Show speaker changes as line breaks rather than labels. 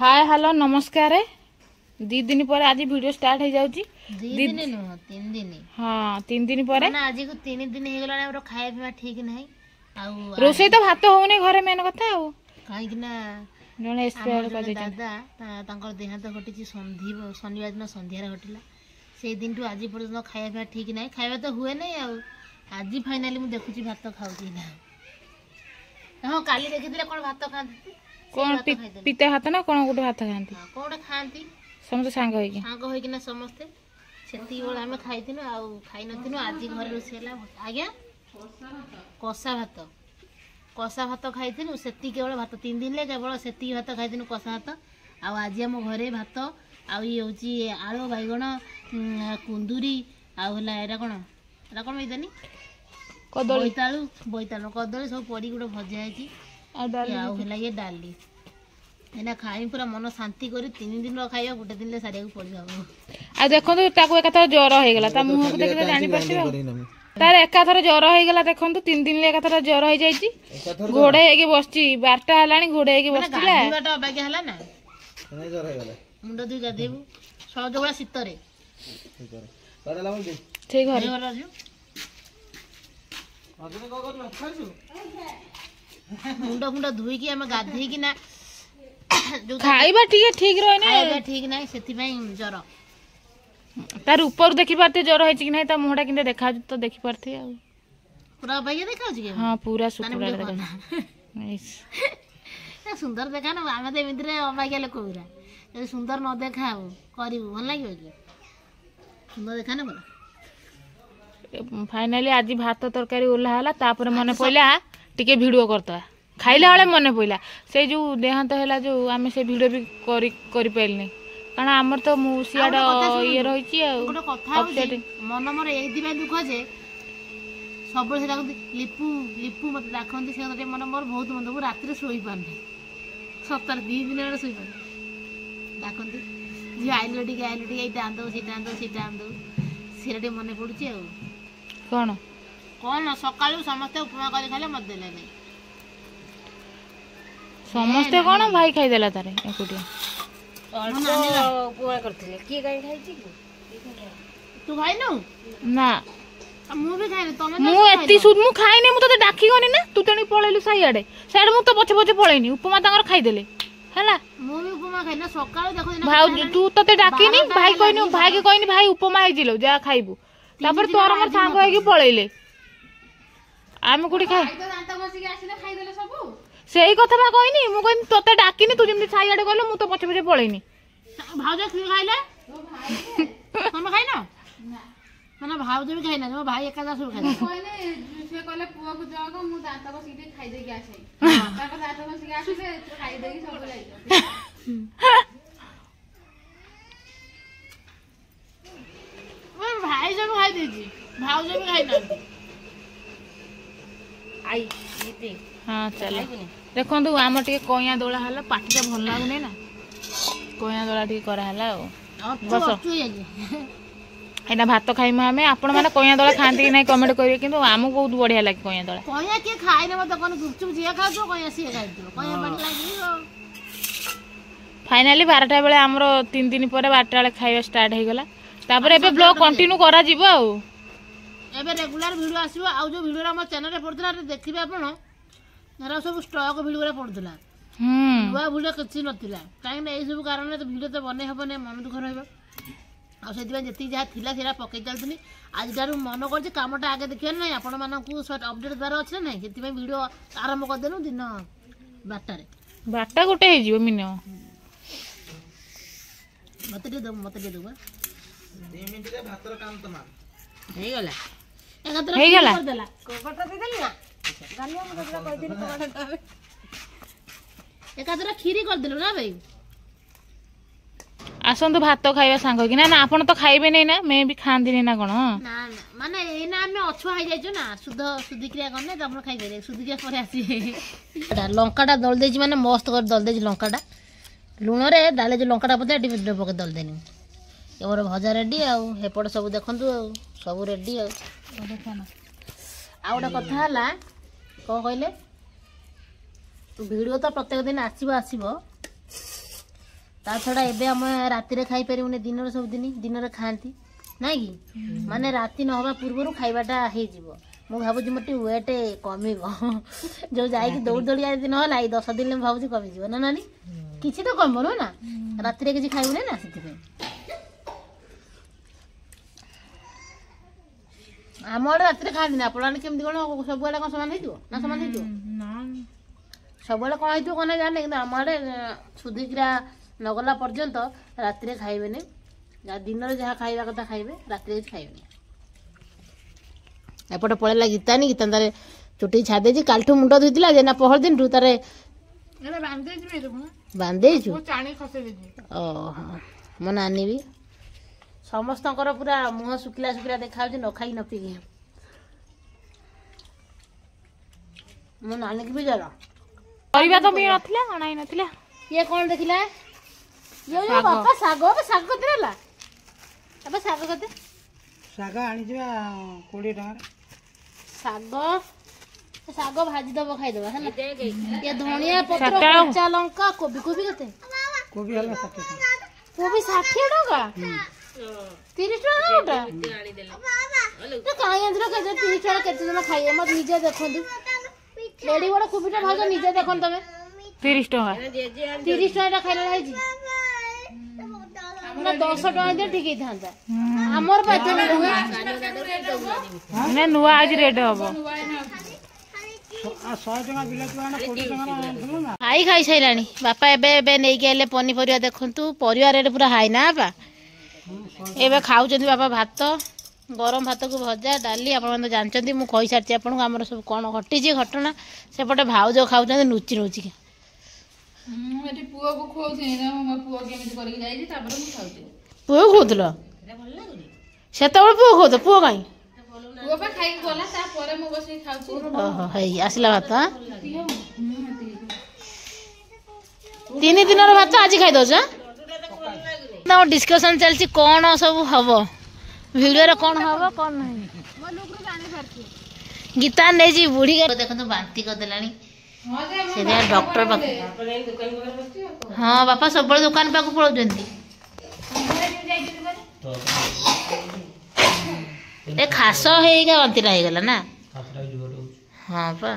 Hi hello नमस्कार। 2 दिन पर आज वीडियो स्टार्ट हो जाउची।
2 दिन नुह 3 दिन।
हां 3 दिन पर
ना आज को 3 दिन हे गला हमरो खाए पीवा ठीक नहीं आउ
रोसे तो भात होने घरे मेन कथा आ
काई कि ना
जने स्पेयर कर दे
दादा तांकर देहांत घटी शनिवार दिन संध्यार घटिला से दिन टू आज पर्यंत खाए पीवा ठीक नहीं खाଇବା तो हुए नहीं आउ आज फाइनली मु देखुची भात खाउची ना हां काली देखिदिले कोन भात खांती
कोन पिता भात ना कोन गुटे भात खांती
कोन खांती
समस्त सांग
होई कि ना समस्त सेती बेला हमें खाइथिनु आउ खाइ नथिनु आज घर रोसेला आज्ञा कसा भात खाइथिनु सेती केवल भात 3 दिन ले केवल सेती भात खाइथिनु कसा भात आउ आज हम घरे भात आउ ये होची आळो बैगण कुंदुरी आउ हला एरा कोन मैदानी कदली बोइतालु कदली सब पड़ी गुटे भजा हैची आउ हला ये डाली एना खाई पूरा मन शांति करी 3 दिन रो खाइया गुटे दिन ले सारिया को पड़ी जाबो
आ देखो ताको एकाथर ज्वर हो गेला ता मुंह को देखले जानि परछी तार एकाथर ज्वर हो गेला देखो 3 दिन ले एकाथर ज्वर हो जाईची घोड़े हेकी बसची 12टा हलानी घोड़े हेकी बसतिला
गाडीटा बागे हला ना कने ज्वर हो गेला मुंडो दुई गादेबू सहज बळा शीतरे पाडला बोल दे ठीक हरे राजू अजने को कर खाइछु मुंडा धुई की हम गाधे की ना
खाइबा ठीक रहे ना
खाइबा ठीक नाही सेति पई ज्वर
तार ऊपर देखि पारते ज्वर होई कि नहीं ता मुहडा किंते देखा तो देखि पारते आ
पूरा बागे देखा छी के
हां पूरा सुकुड़ा देखा नाइस
ए सुंदर देखा ना आमे ते मिंद्रे अबागे लोक पूरा ए सुंदर न देखाऊ करिवु भल लागियो कि सुंदर देखा ना बोला
फाइनली आज भात तरकारी ओल्हा हला तापर मने पइला टिके वीडियो करता खाइला वाले मन पइला से जो देहांत हैला जो आमे से वीडियो भी करि पाइलनी कारण हमर तो मुसियाड ये रहिची आ
गोटे कथा होची मन मोर एही दिबे दुख जे सब से डाकती लिपू मत डाकंती से गोटे मन मोर बहुत मन रात रे सोई पानी सप्ताह 2 दिन रे सोई पानी डाकंती जी आइलोटी एटा आंदो सेटा आंदो सेरटे मन पडुची आ कोन सकाळु समस्त उपमा कर खाले मत देले नहीं
समस्त कोन भाई खाई देला तारे एकुटिया
उपमा करथिले की गाय खाइची तू खाइ न
ना
मु भी खाइ न तमे
मु एती सुद मु खाइ नै मु तो डाकी गनी ना तू तणी पळेलु साइयाडे साइड मु तो पछे पळेनी उपमा तांगर खाइ देले हला
मु भी उपमा खाइ ना सकाळ देखो ना
भाई तू तते डाकीनी भाई कहनी भाई के कहनी भाई उपमा आइ जिलो जा खाइबू तापर तोर हमर सांग होई के पळेले आमे कुडी खाइ तो दांत बसी के आसिले खाइ देले सब सेही कथा बा कहनी मु कहनी तते डाकीनी तू जेमति साइयाडे कहलो मु तो पछे पळेनी
भाउज की खाइले हम खाइ न माने भाउज भी खाइ ना मो भाई एका सब खाइ कहले से कहले पुआ को जग मु दांत बसी के खाइ दे के आसे तापर दांत बसी के आसे खाइ दे के सब लाइलो भाई सब खाई दीजिए भाव भी खाई ना आई इते
हां चलो देखो तू आम टे कोया दोला हला पाटी भल लागुने ना कोया दोला टे करा हला बस एना भात खाइमा हमें आपण माने कोया दोला खांती कि नहीं कमेंट करिए किंतु आम बहुत बढ़िया लागे कोया दोला
कोया के खाइ ने मत कोन गुपचुप जिया खा जो कोया से खाइ दो कोया बट लागी
फाइनली 12टा बेले हमरो 3 दिन पर 12टा बेले खाइबा स्टार्ट हे गला तापर एबे ब्लॉग कंटिन्यू करा जीवो आ
एबे रेगुलर वीडियो आसीबो आ जो वीडियो हमर चैनल रे पड़तला देखिबे आपण नरा सब स्टॉक वीडियो रे पड़तला नुआ वीडियो किछि नथिला काहे नै ए सब कारण तो वीडियो तो बने हबने मन दुख रहबो आ सेति बे जति जा थिला सेरा पके चलतनी आज दारू मन कर जे कामटा आगे देखियो नै आपण मानन को शॉर्ट अपडेट दार अछि नै सेति बे वीडियो आरंभ कर देनु दिन 12टा रे
12टा गुटे हे जीवो मिनिमम
मते दे दो 2 मिनिट रे भातर काम तमाम हे गला कर देला कोकटा दे देली ना गालिया मते कह देली कोकटा एकादरा खीरी कर देलो ना भाई
आसंतु भात खाइबा सांग कि ना आपण तो खाइबे नै ना मैं भी खांदी नै ना कोन
ना माने एना हमें अछुआ हो जाइछो ना शुद्ध क्रिया करने त आपण खाइ देले शुद्ध क्रिया पर आसी लंकाटा दल देछि माने मस्त कर दल देछि लंकाटा लुण रे डाले जो लंकाटा पते डिबे पके दल देनी एवर भजा रेडी आ हेपड़ सब देखंतु सब रेडी आ गोटे कथा हला कौन कहले वीडियो तो प्रत्येक दिन आसीबो ତା ଛଡ଼ା ଏବେ ଆମେ ରାତିରେ ଖାଇପାରିବୁନି, ଦିନରେ ସବୁଦିନ ଦିନରେ ଖାଆନ୍ତି ନାଇଁ କି, ମାନେ ରାତି ନହେବା ପୂର୍ବରୁ ଖାଇବାଟା ହେଇଯିବ। ମୁଁ ଭାବୁଛି ମୋର ଟିକେ ୱେଟ୍ କମିବ, ଯୋଉ ଯାଇକି ଦୌଡ଼ି ଦୌଡ଼ି ଯଦି ନହେଲା ଏଇ 10 ଦିନରେ ମୁଁ ଭାବୁଛି କମିଯିବ ନା ନାନୀ, କିଛି ତ କମିବ ନୁହେଁ ନା, ରାତିରେ କିଛି ଖାଇବୁନି ନା ସେଥିପାଇଁ। ଆମ ଆଡ଼େ ରାତିରେ ଖାଆନ୍ତିନି, ଆପଣ ଆଡ଼େ କେମିତି କ'ଣ ସବୁଆଡ଼େ କ'ଣ ସମାନ ହେଇଥିବ ନା ସମାନ ହେଇଥିବ? ସବୁବେଳେ କ'ଣ ହେଇଥିବ କ'ଣ ଜାଣିନି, କିନ୍ତୁ ଆମ ଆଡ଼େ ସୁଧିକିରା ନଗଲା ପର୍ଯ୍ୟନ୍ତ ରାତିରେ ଖାଇବେନି, ଦିନରେ ଯାହା ଖାଇବା କଥା ଖାଇବେ, ରାତିରେ କିଛି ଖାଇବେନି। ଏପଟେ ପଳେଇଲା ଗୀତାନି, ଗୀତାନ୍ତାରେ ଚୁଟି ଛାଡ଼ି ଦେଇଛି, କାଲିଠୁ ମୁଣ୍ଡ ଧୋଇଥିଲା ଯେ ନା ପହର ଦିନଠୁ ତାର ବାନ୍ଧେଇଛୁ। ଓହୋ ମୋ ନାନୀ ବି ସମସ୍ତଙ୍କର ପୁରା ମୁହଁ ଶୁଖିଲା ଶୁଖିଲା ଦେଖାଯାଉଛି ନ ଖାଇ ନ ପିଇକି। ମୋ ନାନୀକି ବି ଜର,
ପରିବା ତ ମିଳି ନଥିଲା, ଅଣା ହେଇ ନଥିଲା।
ଇଏ କ'ଣ ଦେଖିଲା, ବାପା ଶାଗ ଶାଗ କେତେ ହେଲା ବାପା, ଶାଗ କେତେ?
ଶାଗ ଆଣିଯିବା 20 ଟଙ୍କାରେ।
ଶାଗ ଭାଜିଦବ ଖାଇଦବା ହେଲା। ଇଏ ଧଣିଆ ପତ୍ର, କଞ୍ଚା ଲଙ୍କା, କୋବି କେତେ?
କୋବି ହେଲା 60 ଟଙ୍କା।
କୋବି 60 ଟଙ୍କା, 30 ଟଙ୍କା ଗୋଟା। କାହିଁ ଆଣିଥିଲ କେତେ? 30 ଟଙ୍କା କେତେ ଜଣ ଖାଇବେ? ମତେ ନିଜେ ଦେଖନ୍ତୁ, ଏଡି ବଡ କୋବିଟା ଭାଉଜ ନିଜେ ଦେଖନ୍ତୁ ତମେ।
30 ଟଙ୍କା,
30 ଟଙ୍କା ଖାଇଲା ହେଇଛି ନା 10 ଟଙ୍କା দিয়ে ଠିକ ହେଇଥାନ୍ତା। ଆମର
ନା ନୂଆ ଆଜି ରେଟ୍ ହବ।
100 ଟଙ୍କା ବିଲାତି ବାହାନା 20 ଟଙ୍କା ଆଣିଥିଲୁ ନା।
ଖାଇ ସାରିଲାଣି ବାପା, ଏବେ ନେଇକି ଆଇଲେ ପନିପରିବା। ଦେଖନ୍ତୁ ପରିବା ରେଟ୍ ପୁରା ହାଇ ନା ବାପା। ଏବେ ଖାଉଛନ୍ତି ବାପା ଭାତ, ଗରମ ଭାତକୁ ଭଜା ଡାଲି। ଆପଣମାନେ ତ ଜାଣିଛନ୍ତି, ମୁଁ କହିସାରିଛି ଆପଣଙ୍କୁ ଆମର ସବୁ କ'ଣ ଘଟିଛି ଘଟଣା। ସେପଟେ ଭାଉଜ ଖାଉଛନ୍ତି ନୁଚି ନୁଚିକି।
ପୁଅକୁ ଖୁଆଉଥିଲି, ପୁଅ କେମିତି କରିକି ଯାଇଛି, ତାପରେ ମୁଁ ଖାଉଛି।
ପୁଅ ଖୁଉଥିଲ ସେତେବେଳେ? ପୁଅ ଖୁଉଥିଲ? ପୁଅ କାହିଁ?
ପୁଅ ପା ଖାଇକି ଗଲା, ତାପରେ ମୁଁ ବସିକି ଖାଉଛି।
ଓହୋ ହେଇ ଆସିଲା ଭାତ। 3 ଦିନର ଭାତ ଆଜି ଖାଇଦଉଛ? ତମ ଡିସ୍କସନ୍ ଚାଲିଛି କ'ଣ ସବୁ ହବ ଭିଡ଼ିଓରେ, କ'ଣ ହବ କ'ଣ ନାହିଁ। ଗୀତା ନେଇଛି ବୁଢ଼ୀ, ଦେଖନ୍ତୁ ବାନ୍ତି କରିଦେଲାଣି, ସେଥିପାଇଁ ଡକ୍ଟର ପାଖକୁ। ହଁ ବାପା ସବୁବେଳେ ଦୋକାନ ପାଖକୁ ପଳାଉଛନ୍ତି। ଏ ଖାସ ହେଇକା ବାନ୍ତିଟା ହେଇଗଲା ନା? ହଁ ପା।